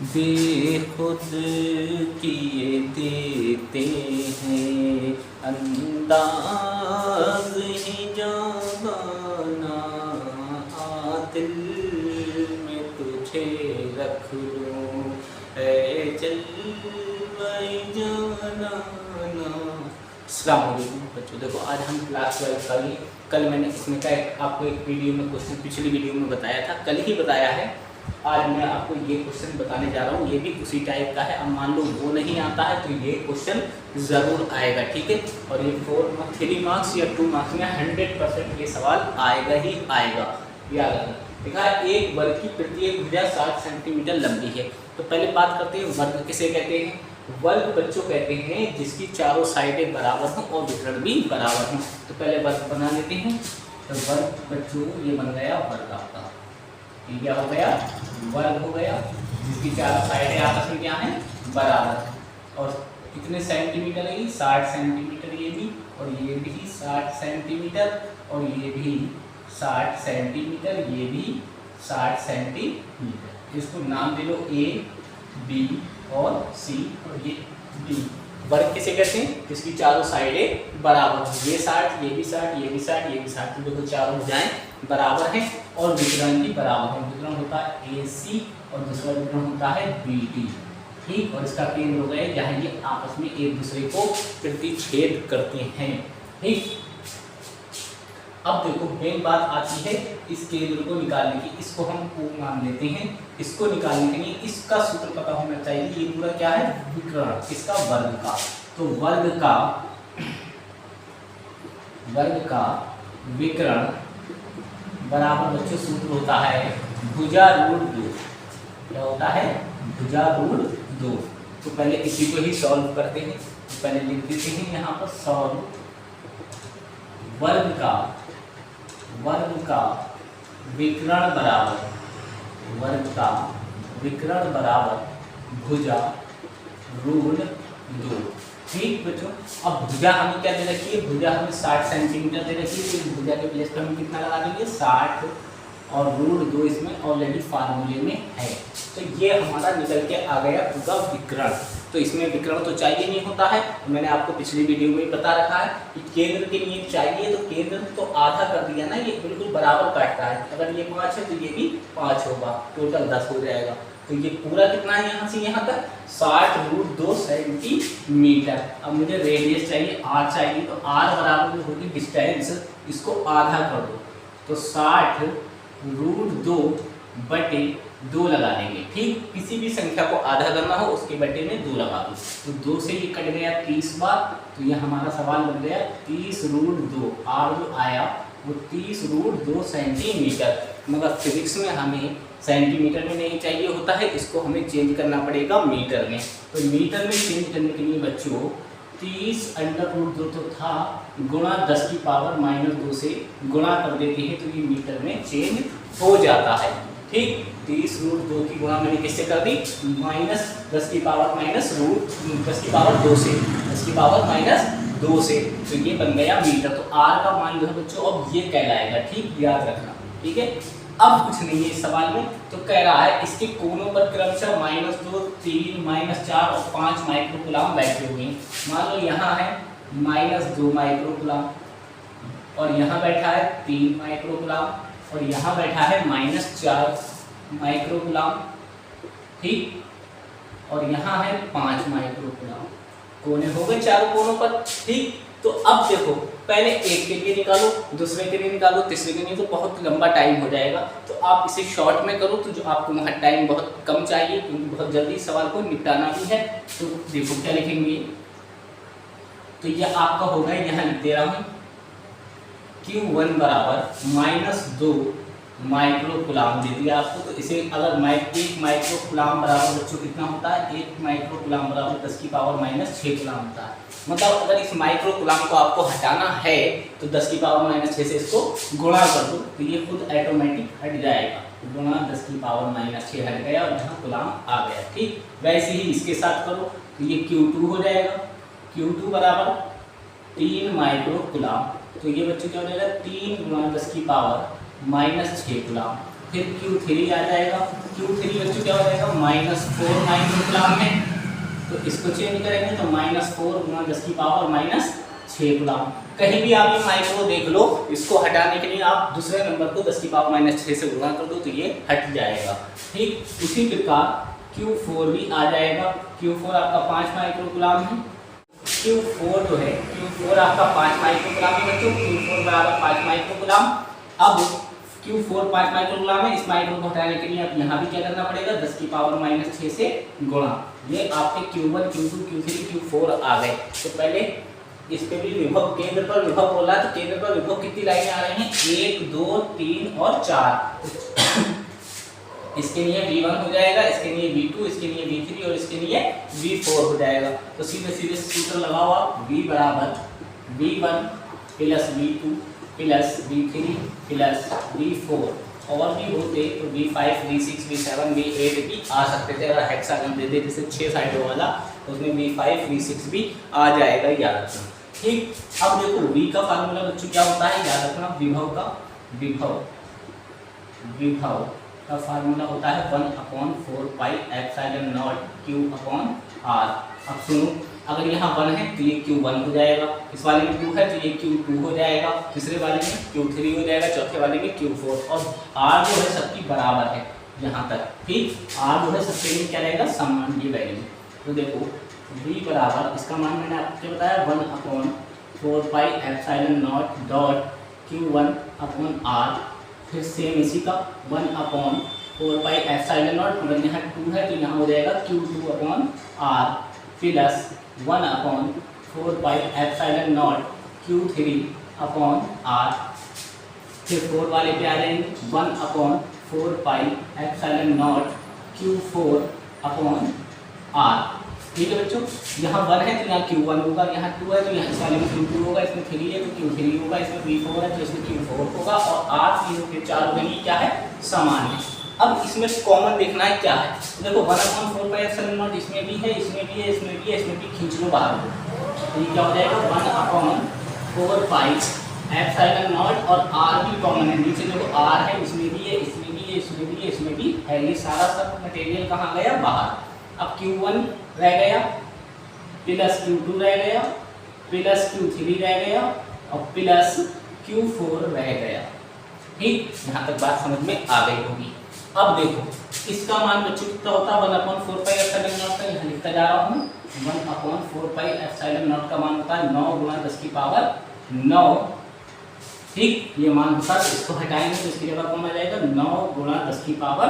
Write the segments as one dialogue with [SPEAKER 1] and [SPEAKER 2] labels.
[SPEAKER 1] बेखुद किए देते हैं अंदाज ही जाना, आ दिल में तुझे रख लूं ऐ जलवाए जाना। अस्सलाम वालेकुम बच्चों, देखो आज हम क्लास 12 का ही कल मैंने इसमें का आपको एक वीडियो में क्वेश्चन पिछली वीडियो में बताया था, कल ही बताया है। आज मैं आपको ये क्वेश्चन बताने जा रहा हूँ, ये भी उसी टाइप का है। अब मान लो वो नहीं आता है तो ये क्वेश्चन ज़रूर आएगा, ठीक है। और ये 3 मार्क्स या 2 मार्क्स में 100% ये सवाल आएगा ही आएगा, याद रखना। देखा है एक वर्ग की प्रत्येक भुजा 60 सेंटीमीटर लंबी है। तो पहले बात करते हैं वर्ग किसे कहते हैं। वर्ग बच्चों कहते हैं जिसकी चारों साइडें बराबर हों और विकर्ण भी बराबर हों। तो पहले वर्ग बना लेते हैं। तो वर्ग बच्चों ये बन गया वर्ग आपका, ये क्या हो गया वर्ग हो गया, जिसकी चारों साइडें आपस में क्या है बराबर। और कितने सेंटीमीटर है, 60 सेंटीमीटर ये भी, और ये भी 60 सेंटीमीटर, और ये भी 60 सेंटीमीटर, ये भी 60 सेंटीमीटर। इसको नाम दे लो ए बी और सी और ये डी। वर्ग किसे कहते हैं जिसकी चारों साइडें बराबर, ये 60 ये भी 60 ये भी 60 ये भी 60, तो देखो चारों भुजाएं बराबर हैं और विकर्ण भी बराबर है। विकर्ण होता है ए सी और दूसरा विकर्ण होता है बी डी, ठीक। और इसका केंद्र हो गया जहाँ ये आपस में एक दूसरे को प्रतिच्छेद करते हैं, ठीक। अब देखो मेन बात आती है इस केंद्र को निकालने की। इसको हम O मान लेते हैं। इसको निकालने के लिए इसका सूत्र पता होना चाहिए। ये पूरा क्या है विकर्ण, इसका वर्ग का। तो वर्ग का विकर्ण बराबर बच्चों सूत्र होता है भुजा रूट 2। क्या होता है भुजा रूट 2। तो पहले इसी को ही सॉल्व करते हैं। पहले लिख देते हैं यहाँ पर सॉल्व वर्ग का विकर्ण बराबर भुजा रूट 2, ठीक बच्चों। अब भुजा हमें क्या दे रखी है, भुजा हमें 60 सेंटीमीटर दे रखी है। तो भुजा के प्लेस पर हम कितना लगा देंगे 60, और रूट 2 इसमें ऑलरेडी फार्मूले में है। तो ये हमारा निकल के आ गया पूरा विकर्ण। तो इसमें विकर्ण तो चाहिए नहीं होता है, तो मैंने आपको पिछली वीडियो में बता रखा है कि केंद्र के लिए चाहिए। तो केंद्र तो आधा कर दिया ना, ये बिल्कुल बराबर काटता है। अगर ये 5 है तो ये भी 5 होगा, टोटल 10 हो जाएगा। तो ये पूरा कितना है यहाँ से यहाँ तक 60 रूट 2 सेंटीमीटर। अब मुझे रेडियस चाहिए r चाहिए, तो r बराबर जो होगी डिस्टेंस, इसको आधा कर दो। तो 60 रूट 2 बटे 2 लगा देंगे, ठीक। किसी भी संख्या को आधा करना हो उसके बटे में 2 लगा दो। तो 2 से ये कट गया 30 बार। तो ये हमारा सवाल बन गया 30 रूट 2, r जो आया वो 30 रूट 2 सेंटीमीटर। मगर फिजिक्स में हमें सेंटीमीटर में नहीं चाहिए होता है, इसको हमें चेंज करना पड़ेगा मीटर में। तो मीटर में चेंज करने के लिए बच्चों 30 अंडर रूट 2 तो था, गुणा 10 की पावर -2 से गुणा कर देते हैं तो ये मीटर में चेंज हो जाता है, ठीक। 30 रूट 2 की गुणा मैंने किससे कर दी, -10 की पावर -10 की पावर 2 से, 10 की पावर -2 से। तो ये बन गया मीटर। तो r का मान जो है बच्चों अब ये कहलाएगा, ठीक, याद रखना, ठीक है। अब कुछ नहीं है इस सवाल में। तो कह रहा है इसके कोनों पर क्रमशः -2, 3, -4 और 5 माइक्रोकुलाम बैठे हुए हैं। मान लो यहाँ है -2 माइक्रोकुलाम, और यहाँ बैठा है 3 माइक्रोकुलाम, और यहाँ बैठा है -4 माइक्रोकुलाम, ठीक। और यहाँ है 5 माइक्रोकुलाम। कोने हो गए चारों कोनों पर, ठीक। तो अब देखो पहले एक के लिए निकालो, दूसरे के लिए निकालो, तीसरे के लिए, तो बहुत लंबा टाइम हो जाएगा। तो आप इसे शॉर्ट में करो, तो जो आपको वहाँ टाइम बहुत कम चाहिए क्योंकि बहुत जल्दी सवाल को निपटाना भी है। तो देखो क्या लिखेंगे, तो ये आपका होगा, यहाँ लिख दे रहा हूँ Q1 बराबर -2 माइक्रोकुलाम दे दिया आपको। तो इसे अगर 1 माइक्रोकुलाम बराबर बच्चों कितना होता है, 1 माइक्रोकुलाम बराबर 10 की पावर -6 कुलाम होता है। मतलब अगर इस माइक्रोकुलाम को आपको हटाना है तो 10 की पावर -6 से इसको गुणा कर दो, तो ये खुद ऑटोमेटिक हट जाएगा। गुणा 10 की पावर -6 हट गया और यहाँ गुलाम आ गया, ठीक। वैसे ही इसके साथ करो तो ये Q2 हो जाएगा। Q2 बराबर 3 माइक्रोकुलाम। तो ये बच्चों क्या हो जाएगा, 3 गुणा 10 की पावर -6 कुलाम। फिर Q3 आ जाएगा। Q3 बच्चों क्या हो जाएगा -4 माइक्रोकुलाम है, तो इसको चेंज करेंगे तो -4 गुना 10 की पावर -6 गुलाम। कहीं भी आप ये माइक्रो देख लो, इसको हटाने के लिए आप दूसरे नंबर को 10 की पावर -6 से गुणा कर दो तो ये हट जाएगा। ठीक उसी प्रकार Q4 भी आ जाएगा। Q4 आपका 5 माइक्रोकुलाम है। Q4 जो है Q4 आपका 5 माइक्रोकुलाम है बच्चों, Q4 बराबर 5 माइक्रोकुलाम। अब Q4 5 माइक्रोकुलाम है, इस माइक्रो को हटाने के लिए आप यहाँ भी क्या करना पड़ेगा 10 की पावर -6 से गुणा। ये आपके Q1 Q2 Q3 Q4 आ गए। तो पहले इस पे भी विभव, केंद्र पर विभव बोला, तो केंद्र पर विभव कितनी लाइनें आ रही हैं 1 2 3 और 4। इसके लिए V1 हो जाएगा, इसके लिए V2, इसके लिए V3 और इसके लिए V4 हो जाएगा। तो सीधे सीधे सूत्र लगाओ आप, V बराबर V1 plus V2 plus V3 plus V4, और भी होते तो V5 V6 V7 V8 भी आ सकते थे। अगर हेक्सागन दे दे जैसे 6 साइडों वाला, उसमें V5 V6 भी आ जाएगा, याद रखना। ठीक, अब देखो V का फार्मूला बच्चों क्या होता है, याद रखना। विभव का फार्मूला होता है 1/4 पाई एप्सिलॉन नॉट Q/R। अब सुनो, अगर यहाँ 1 है तो ये Q1 हो जाएगा, इस वाले में 2 है तो ये Q2 हो जाएगा, तीसरे वाले में Q3 हो जाएगा, चौथे वाले में Q4, और R जो है सबकी बराबर है यहाँ तक। ठीक, R जो है सबके लिए क्या रहेगा समान, ये वैल्यू। तो देखो V बराबर, इसका मान मैंने आपको बताया 1/4 pi epsilon not dot Q1/R। फिर सेम इसी का 1/4 पाई एप्सिलॉन नॉट, अगर यहाँ 2 है तो यहाँ हो जाएगा Q2/R plus 1/4 pi epsilon not Q3/R। फिर 4 वाले पे आ जाएंगे 1/4 पाई एप्सिलॉन नॉट Q4/R। ठीक है बच्चों, यहाँ 1 है तो यहाँ Q1 होगा, यहाँ 2 है तो यहाँ इस वाले में Q2 होगा, इसमें 3 है तो Q3 होगा, इसमें V4 है तो इसमें Q4 होगा, और R 3 के 4 के लिए क्या है समान है। अब इसमें कॉमन देखना है क्या है, तो देखो 1/4 पाई एप्सिलॉन नॉट इसमें भी है, इसमें भी है, इसमें भी है, इसमें भी खींच लो बाहर को, तो ये क्या हो जाएगा 1/4 पाई एप्सिलॉन नॉट, और R भी कॉमन है, नीचे देखो R है, इसमें भी है, इसमें भी है, इसमें भी है, इसमें भी है, ये सारा सब मटेरियल कहाँ गया बाहर। अब Q1 रह गया प्लस Q2 रह गया प्लस Q3 रह गया और प्लस Q4 रह गया। ठीक, यहाँ तक बात समझ में आ गई होगी। अब देखो इसका मान बच्चों कितना होता है 1/4 पाई एप्सिलॉन नॉट का, यहाँ लिखता जा रहा हूँ 1/4 पाई एप्सिलॉन नॉट का मान होता है 9 गुना 10 की पावर 9। ठीक, ये मान होता है, इसको हटाएंगे तो इसकी जगह कौन आ जाएगा 9 गुना 10 की पावर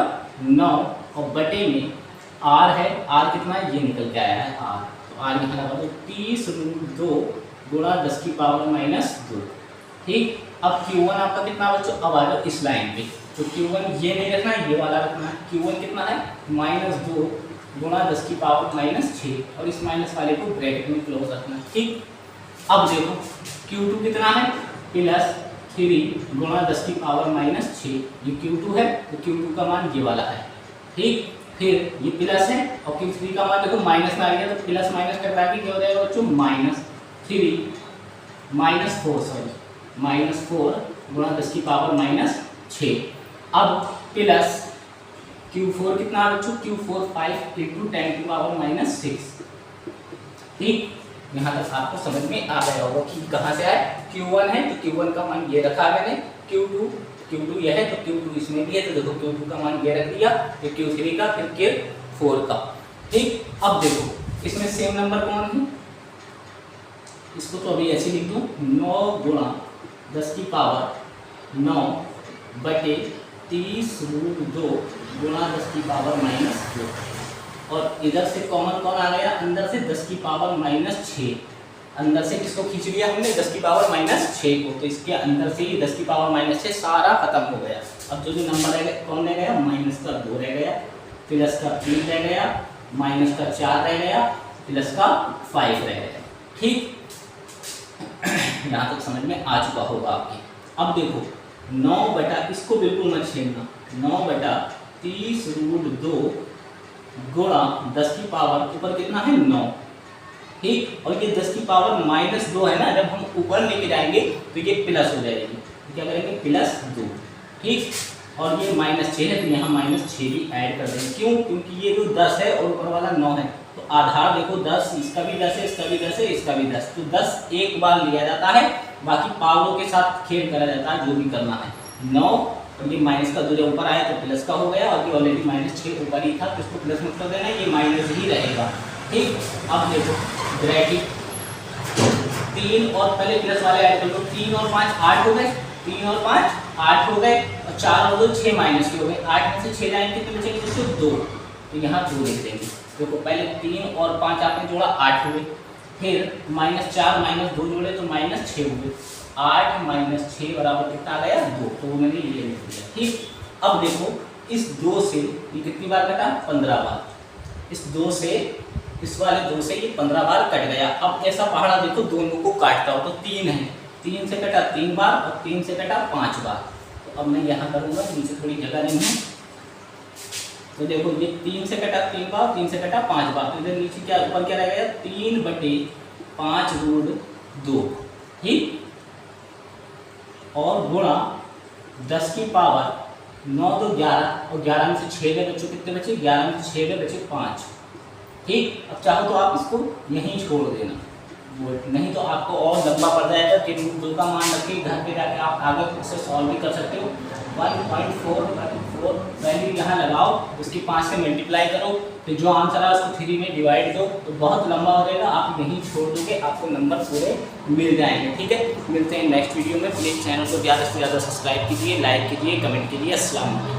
[SPEAKER 1] 9, और बटे में R है, R कितना है ये निकल के आया है R, तो R यहाँ लगा दो 30√2 गुणा 10 की पावर -2। ठीक, अब Q1 आपका कितना बच्चों, अब आ जाओ इस लाइन पे, तो Q1 ये नहीं रखना है, ये वाला रखना है। Q1 कितना है -2 गुणा 10 की पावर -6, और इस माइनस वाले को ब्रैकेट में क्लोज रखना है। ठीक, अब देखो Q2 कितना है +3 गुणा 10 की पावर -6, ये Q2 है, तो Q2 का मान ये वाला है। ठीक, फिर ये प्लस है और Q3 का मान देखो माइनस में आ गया, तो प्लस माइनस टकरा के क्या हो जाएगा बच्चों -4 गुणा 10 की पावर -6। अब प्लस Q4 कितना है बच्चों, Q4 5 × 10 की पावर -6। ठीक, यहाँ तक आपको समझ में आ गया होगा कि कहाँ से आए। Q1 है तो Q1 का मान ये रखा मैंने, Q2 यह है तो Q2 इसमें भी है, तो देखो Q2 का मान ये रख दिया, फिर Q3 का, फिर Q4 का। ठीक, अब देखो इसमें सेम नंबर कौन है, इसको तो अभी ऐसे लिख दूँ 9 गुणा 10 की पावर 9 बटे 30√2 गुणा 10 की पावर -2, और इधर से कॉमन कौन आ गया, अंदर से 10 की पावर -6, अंदर से किसको खींच लिया हमने 10 की पावर -6 को, तो इसके अंदर से ये 10 की पावर -6 सारा खत्म हो गया। अब जो नंबर रह गया कौन रह गया, -2 रह गया, प्लस का 3 रह गया, -का 4 रह गया, प्लस का 5 रह गया। ठीक, यहाँ तक समझ में आ चुका होगा आपके। अब देखो 9 बटा, इसको बिल्कुल मत छेड़ना, 9 बटा 30√2 गुणा 10 की पावर ऊपर कितना है 9। ठीक, और ये 10 की पावर -2 है ना, जब हम ऊपर लेके जाएंगे तो ये प्लस हो जाएगी, तो क्या करेंगे +2। ठीक, और ये -6 है, तो यहाँ -6 भी ऐड कर देंगे। क्यों? क्योंकि ये जो 10 है और ऊपर वाला 9 है, तो आधार देखो 10, इसका भी 10 है, इसका भी 10 है, इसका भी 10, तो 10 एक बार लिया जाता है, बाकी पावरों के साथ खेल करा जाता है, जो भी करना है। 9 और ये माइनस का 2 जब ऊपर आया तो प्लस का हो गया, और ये ऑलरेडी -6 ऊपर ही था, तो इसको प्लस मत कर देना, ये माइनस ही रहेगा। ठीक, अब देखो ब्रैकेट 3 और पहले प्लस वाले ऐड कर लो, 3 और 5 8 हो गए, 3 और 5 8 हो गए, और 4 और 2 6 माइनस के हो गए। 8 में से 6 जाएंगे कितने बचेंगे दोस्तों? 2, तो यहाँ 2 लिख देंगे। देखो पहले 3 और 5 आपने जोड़ा 8 हो गए, फिर -4 -2 जोड़े तो -6 हो गए, 8 -6 बराबर कितना आ गया? 2, तो वो मैंने ये लिख दिया। ठीक, अब देखो इस 2 से ये कितनी बार कटा? 15 बार। इस 2 से इस वाले 2 से ये 15 बार कट गया। अब ऐसा पहाड़ा देखो दोनों को काटता हो, तो 3 है, 3 से कटा 3 बार और 3 से कटा 5 बार। तो अब मैं यहाँ करूँगा, नीचे थोड़ी जगह नहीं है, तो देखो ये 3 से कटा 3 बार, 3 से कटा 5 बार, तो इधर नीचे क्या ऊपर क्या रह गया? 3/5√2। ठीक, और गुणा 10 की पावर 9 तो 11, और 11 में से 6 गए बच्चों, कितने बचे? 11 में से 6 गए बचे 5। ठीक, अब चाहो तो आप इसको यहीं छोड़ देना, नहीं तो आपको और लंबा पड़ जाएगा। कि रूट 2 का मान रख के घर पे जाके आप आगे इससे सॉल्व भी कर सकते हो। 1.4 वैल्यू यहाँ लगाओ, उसकी 5 से मल्टीप्लाई करो, फिर जो आंसर है उसको 3 में डिवाइड दो, तो बहुत लंबा हो जाएगा, आप यहीं छोड़ दोगे, आपको नंबर पूरे मिल जाएंगे। ठीक है, मिलते हैं नेक्स्ट वीडियो में। प्लीज़ चैनल को ज़्यादा से ज़्यादा सब्सक्राइब कीजिए, लाइक कीजिए, कमेंट कीजिए। अस्सलाम वालेकुम।